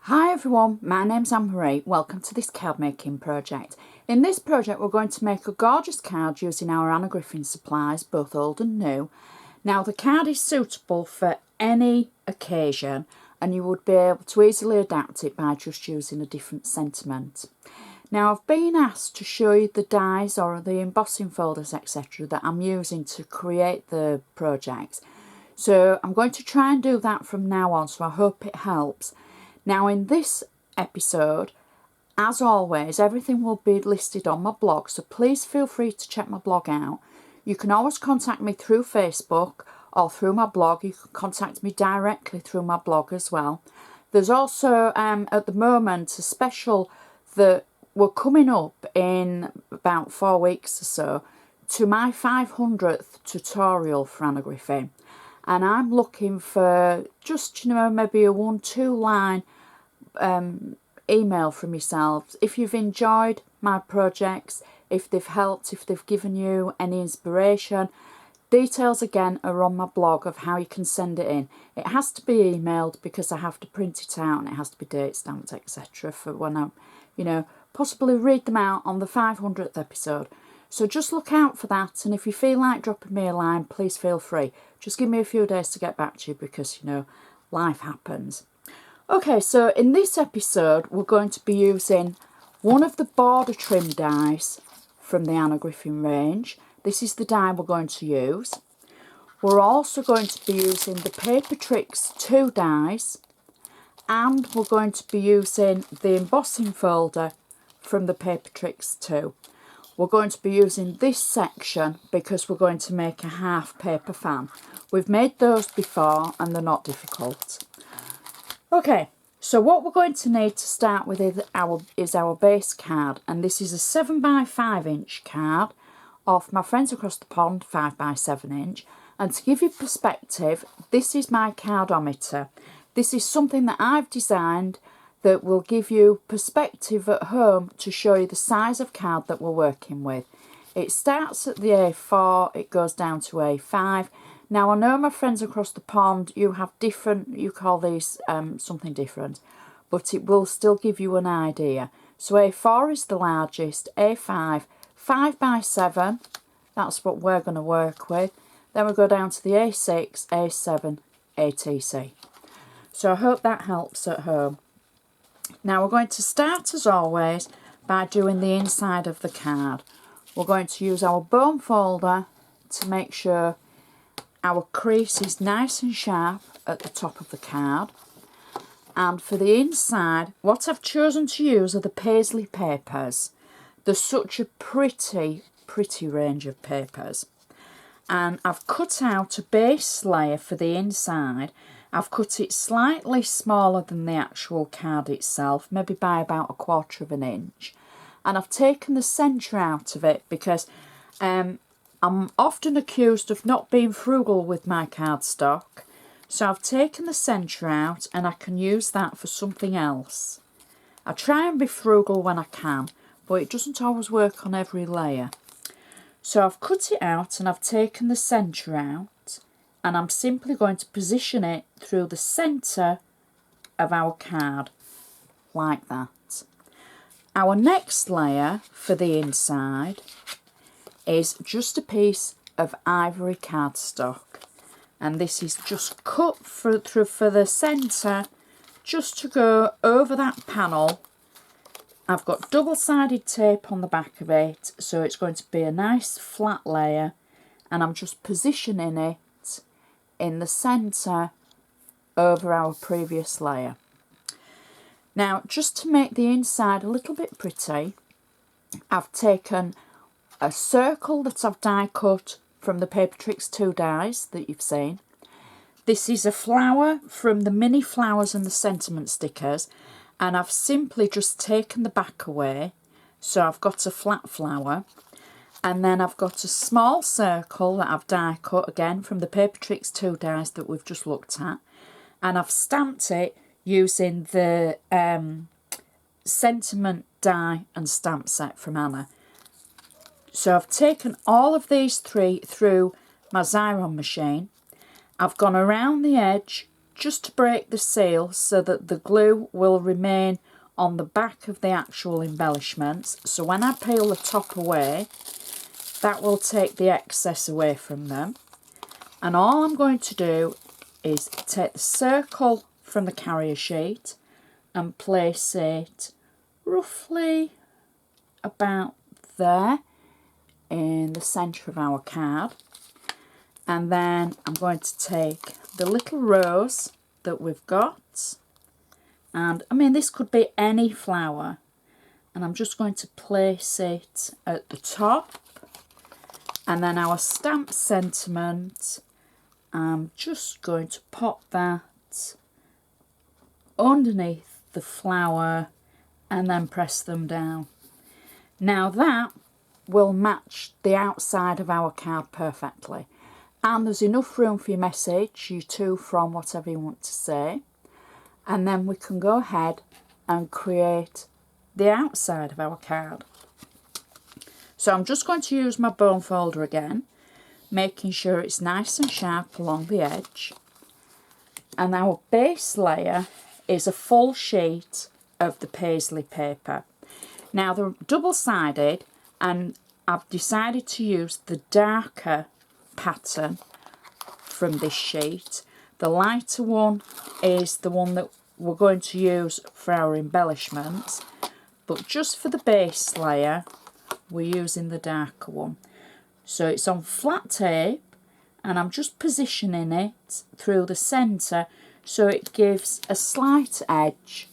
Hi everyone, my name's Anne Marie. Welcome to this card making project. In this project we're going to make a gorgeous card using our Anna Griffin supplies, both old and new. Now the card is suitable for any occasion and you would be able to easily adapt it by just using a different sentiment. Now I've been asked to show you the dies or the embossing folders etc. that I'm using to create the project. So I'm going to try and do that from now on, so I hope it helps. Now in this episode, as always, everything will be listed on my blog, so please feel free to check my blog out. You can always contact me through Facebook or through my blog. You can contact me directly through my blog as well. There's also, at the moment, a special that we're coming up in about 4 weeks or so to my 500th tutorial for Anna Griffin. And I'm looking for just, maybe a 1-2 line email from yourselves. If you've enjoyed my projects, if they've helped, if they've given you any inspiration. Details again are on my blog of how you can send it in. It has to be emailed because I have to print it out and it has to be date stamped, etc. for when I'm, possibly read them out on the 500th episode. So just look out for that, and if you feel like dropping me a line, please feel free. Just give me a few days to get back to you because, life happens. Okay, so in this episode, we're going to be using one of the border trim dies from the Anna Griffin range. This is the die we're going to use. We're also going to be using the Paper Tricks 2 dies, and we're going to be using the embossing folder from the Paper Tricks 2. We're going to be using this section because we're going to make a half paper fan. We've made those before and they're not difficult. Okay, so what we're going to need to start with is our base card, and this is a 7x5 inch card off my Friends Across the Pond 5x7 inch. And to give you perspective, this is my cardometer. This is something that I've designed that will give you perspective at home to show you the size of card that we're working with. It starts at the A4, it goes down to A5. Now I know my friends across the pond, you have different, you call these something different, but it will still give you an idea. So A4 is the largest, A5, 5x7, that's what we're going to work with. Then we go down to the A6, A7, ATC. So I hope that helps at home. Now we're going to start as always by doing the inside of the card. We're going to use our bone folder to make sure our crease is nice and sharp at the top of the card. And for the inside, what I've chosen to use are the Paisley papers. They're such a pretty range of papers. And I've cut out a base layer for the inside. I've cut it slightly smaller than the actual card itself, maybe by about 1/4 inch. And I've taken the centre out of it because I'm often accused of not being frugal with my cardstock. So I've taken the centre out and I can use that for something else. I try and be frugal when I can, but it doesn't always work on every layer. So I've cut it out and I've taken the centre out, and I'm simply going to position it through the centre of our card, like that. Our next layer for the inside is just a piece of ivory cardstock, and this is just cut through for the centre, just to go over that panel. I've got double-sided tape on the back of it, so it's going to be a nice flat layer, and I'm just positioning it in the centre over our previous layer. Now, just to make the inside a little bit pretty, I've taken a circle that I've die cut from the Paper Tricks 2 dies that you've seen. This is a flower from the mini flowers and the sentiment stickers, and I've simply just taken the back away, so I've got a flat flower. And then I've got a small circle that I've die cut again from the Paper Tricks 2 dies that we've just looked at, and I've stamped it using the sentiment die and stamp set from Anna. So I've taken all of these three through my Xyron machine. I've gone around the edge just to break the seal so that the glue will remain on the back of the actual embellishments. So when I peel the top away, that will take the excess away from them. And all I'm going to do is take the circle from the carrier sheet and place it roughly about there in the centre of our card. And then I'm going to take the little rose that we've got, and I mean this could be any flower, and I'm just going to place it at the top. And then our stamp sentiment, I'm just going to pop that underneath the flower and then press them down. Now that will match the outside of our card perfectly, and there's enough room for your message, you to, from, whatever you want to say. And then we can go ahead and create the outside of our card. So I'm just going to use my bone folder again, making sure it's nice and sharp along the edge. And our base layer is a full sheet of the Paisley paper. Now they're double-sided, and I've decided to use the darker pattern from this sheet. The lighter one is the one that we're going to use for our embellishments, but just for the base layer we're using the darker one. So it's on flat tape, and I'm just positioning it through the centre so it gives a slight edge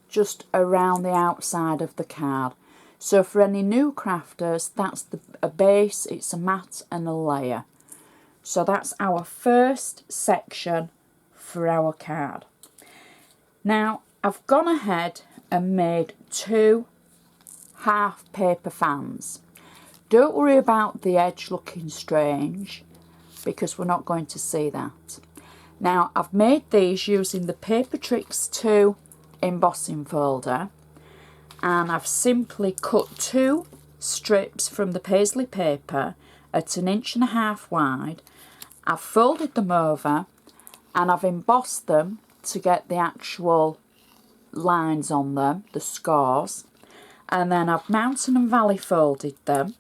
just around the outside of the card. So for any new crafters, that's a base, it's a mat and a layer. So that's our first section for our card. Now I've gone ahead and made 2 half paper fans. Don't worry about the edge looking strange, because we're not going to see that. Now I've made these using the Paper Tricks 2 embossing folder, and I've simply cut 2 strips from the Paisley paper at 1.5 inches wide. I've folded them over and I've embossed them to get the actual lines on them, the scores, and then I've mountain and valley folded them,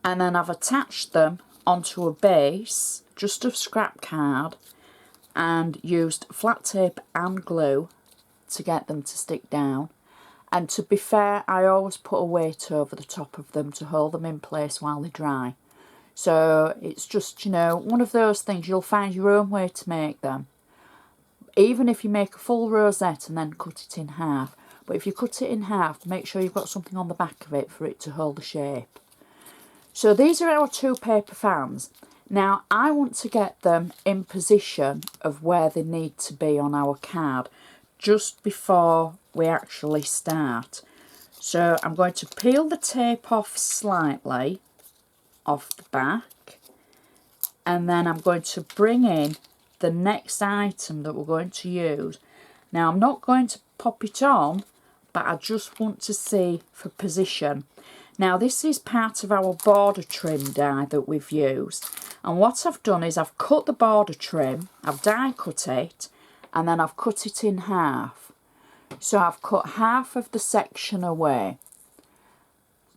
and then I've attached them onto a base just of scrap card and used flat tape and glue to get them to stick down. And to be fair, I always put a weight over the top of them to hold them in place while they dry. So it's just, you know, one of those things, you'll find your own way to make them. Even if you make a full rosette and then cut it in half. But if you cut it in half, make sure you've got something on the back of it for it to hold the shape. So these are our 2 paper fans. Now I want to get them in position of where they need to be on our card just before we actually start. So I'm going to peel the tape off slightly off the back, and then I'm going to bring in the next item that we're going to use. Now I'm not going to pop it on, but I just want to see for position. Now this is part of our border trim die that we've used, and what I've done is I've cut the border trim, I've die cut it, and then I've cut it in half. So I've cut half of the section away,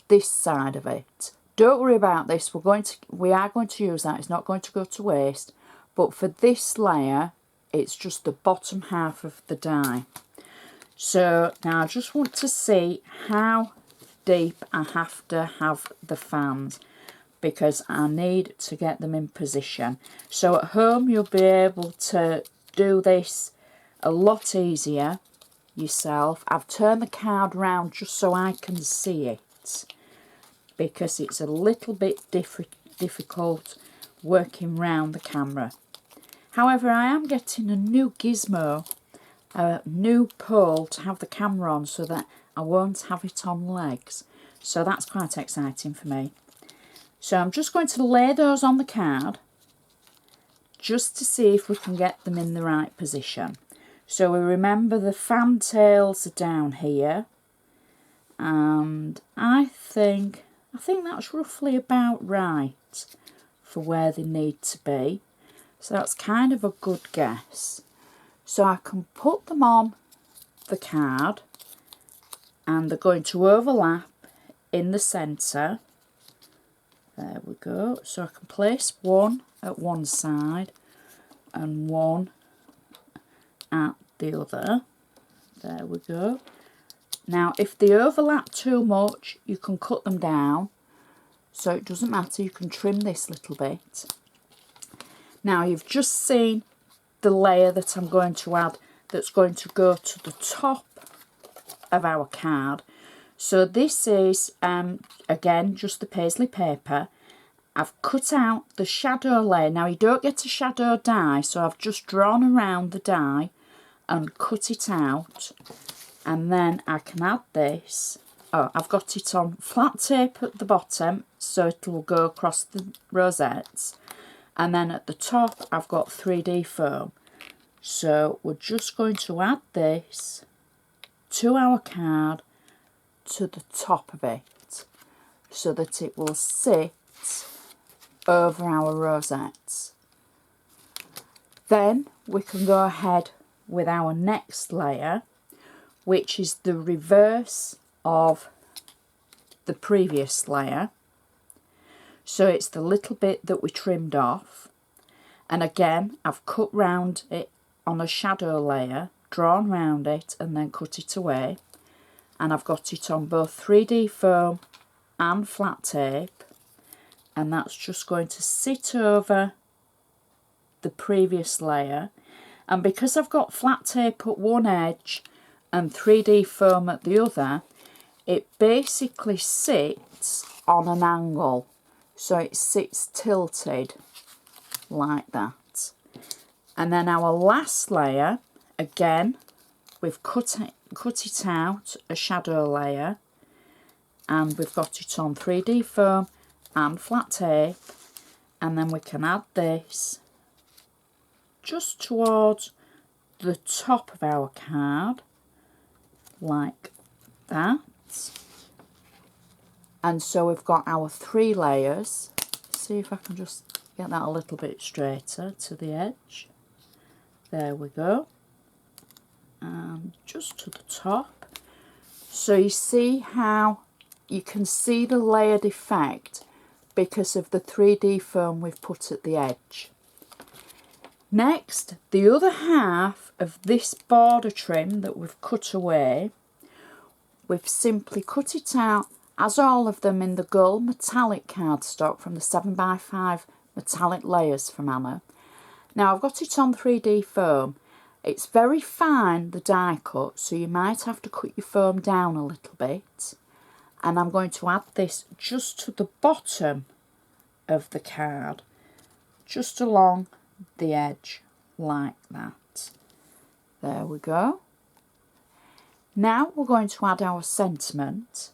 this side of it. Don't worry about this, we are going to use that, it's not going to go to waste, but for this layer it's just the bottom half of the die. So now I just want to see how deep I have to have the fans, because I need to get them in position. So at home you'll be able to do this a lot easier yourself. I've turned the card round just so I can see it, because it's a little bit difficult working round the camera. However, I am getting a new gizmo, a new pole to have the camera on so that I won't have it on legs. So that's quite exciting for me. So I'm just going to lay those on the card just to see if we can get them in the right position. So we remember the fantails are down here, and I think that's roughly about right for where they need to be. So that's kind of a good guess. So I can put them on the card and they're going to overlap in the centre. There we go. So I can place one at one side and one at the other. There we go. Now if they overlap too much, you can cut them down. So it doesn't matter, you can trim this little bit. Now you've just seen the layer that I'm going to add that's going to go to the top of our card. So this is, again, just the Paisley paper. I've cut out the shadow layer. Now you don't get a shadow die, so I've just drawn around the die and cut it out. And then I can add this. Oh, I've got it on flat tape at the bottom, so it will go across the rosettes. And then at the top, I've got 3D foam. So we're just going to add this to our card to the top of it so that it will sit over our rosettes. Then we can go ahead with our next layer, which is the reverse of the previous layer. So it's the little bit that we trimmed off, and again I've cut round it on a shadow layer, drawn round it and then cut it away, and I've got it on both 3D foam and flat tape, and that's just going to sit over the previous layer. And because I've got flat tape at one edge and 3D foam at the other, it basically sits on an angle, so it sits tilted like that. And then our last layer, again, we've cut it out, a shadow layer, and we've got it on 3D foam and flat tape, and then we can add this just towards the top of our card, like that. And so we've got our 3 layers. See if I can just get that a little bit straighter to the edge. There we go. And just to the top. So you see how you can see the layered effect because of the 3D foam we've put at the edge. Next, the other half of this border trim that we've cut away, we've simply cut it out, as all of them, in the gold metallic cardstock from the 7x5 metallic layers from Anna. Now I've got it on 3D foam. It's very fine, the die cut, so you might have to cut your foam down a little bit. And I'm going to add this just to the bottom of the card, just along the edge, like that. There we go. Now we're going to add our sentiment,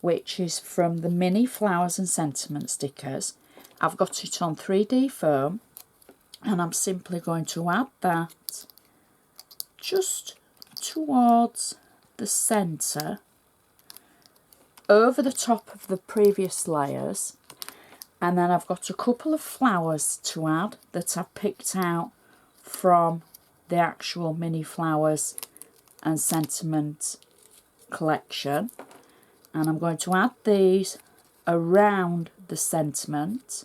which is from the mini flowers and sentiment stickers. I've got it on 3D foam, and I'm simply going to add that just towards the centre, over the top of the previous layers. And then I've got a couple of flowers to add that I've picked out from the actual mini flowers and sentiment collection, and I'm going to add these around the sentiment.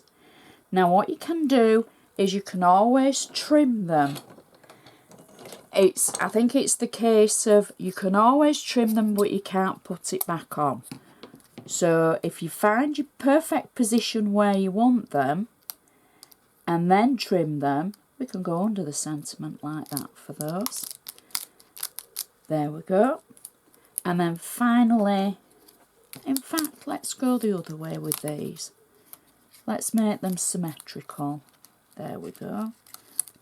Now what you can do is you can always trim them. I think it's the case of you can always trim them, but you can't put it back on. So if you find your perfect position where you want them and then trim them, we can go under the sentiment like that for those. There we go. And then finally, in fact, let's go the other way with these. Let's make them symmetrical. There we go.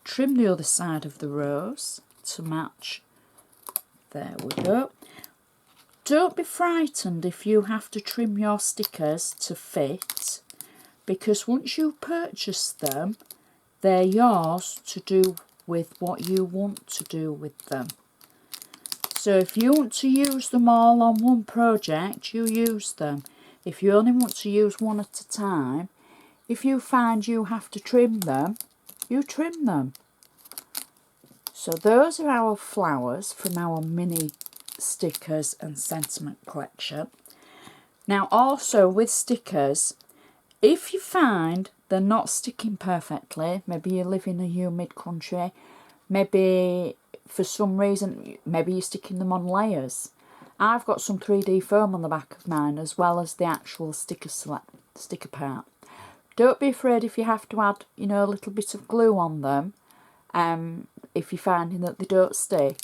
Trim the other side of the rose to match. There we go. Don't be frightened if you have to trim your stickers to fit, because once you purchase them, they're yours to do with what you want to do with them. So if you want to use them all on one project, you use them. If you only want to use one at a time, if you find you have to trim them, you trim them. So those are our flowers from our mini stickers and sentiment collection. Now also with stickers, if you find they're not sticking perfectly, maybe you live in a humid country, maybe for some reason, maybe you're sticking them on layers. I've got some 3D foam on the back of mine as well as the actual sticker part. Don't be afraid if you have to add, you know, a little bit of glue on them. If you're finding that they don't stick,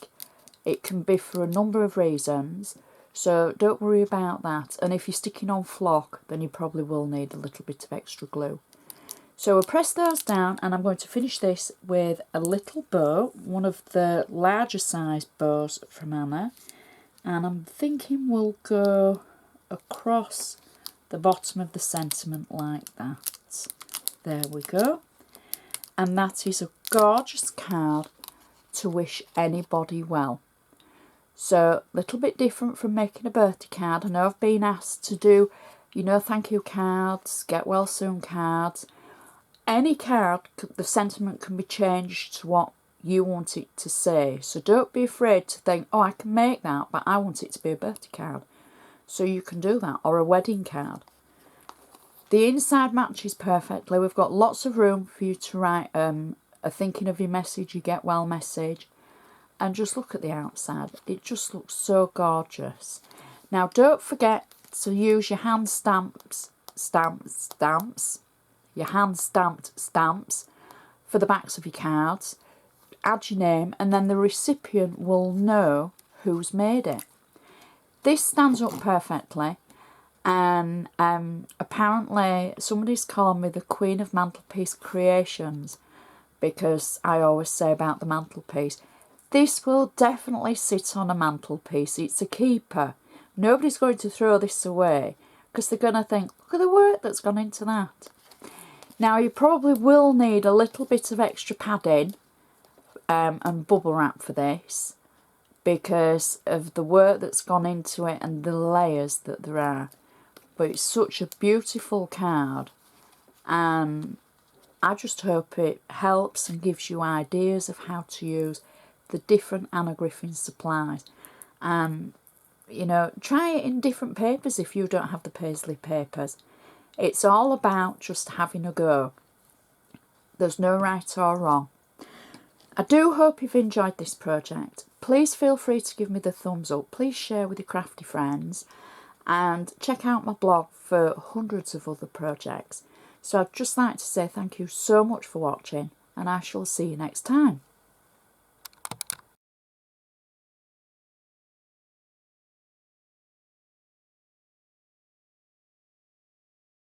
it can be for a number of reasons. So don't worry about that. And if you're sticking on flock, then you probably will need a little bit of extra glue. So we'll press those down, and I'm going to finish this with a little bow, one of the larger size bows from Anna. And I'm thinking we'll go across the bottom of the sentiment like that. There we go. And that is a gorgeous card to wish anybody well. So a little bit different from making a birthday card. I know I've been asked to do, you know, thank you cards, get well soon cards. Any card, the sentiment can be changed to what you want it to say. So don't be afraid to think, oh, I can make that, but I want it to be a birthday card. So you can do that, or a wedding card. The inside matches perfectly. We've got lots of room for you to write a thinking of your message, you get well message. And just look at the outside. It just looks so gorgeous. Now don't forget to use your hand stamps, your hand stamped stamps for the backs of your cards. Add your name, and then the recipient will know who's made it. This stands up perfectly, and apparently somebody's calling me the Queen of Mantlepiece Creations, because I always say about the mantelpiece. This will definitely sit on a mantelpiece. It's a keeper. Nobody's going to throw this away, because they're going to think, look at the work that's gone into that. Now you probably will need a little bit of extra padding and bubble wrap for this, because of the work that's gone into it and the layers that there are. But it's such a beautiful card, and I just hope it helps and gives you ideas of how to use the different Anna Griffin supplies. You know, try it in different papers if you don't have the Paisley papers. It's all about just having a go. There's no right or wrong. I do hope you've enjoyed this project. Please feel free to give me the thumbs up. Please share with your crafty friends, and check out my blog for hundreds of other projects. So I'd just like to say thank you so much for watching, and I shall see you next time.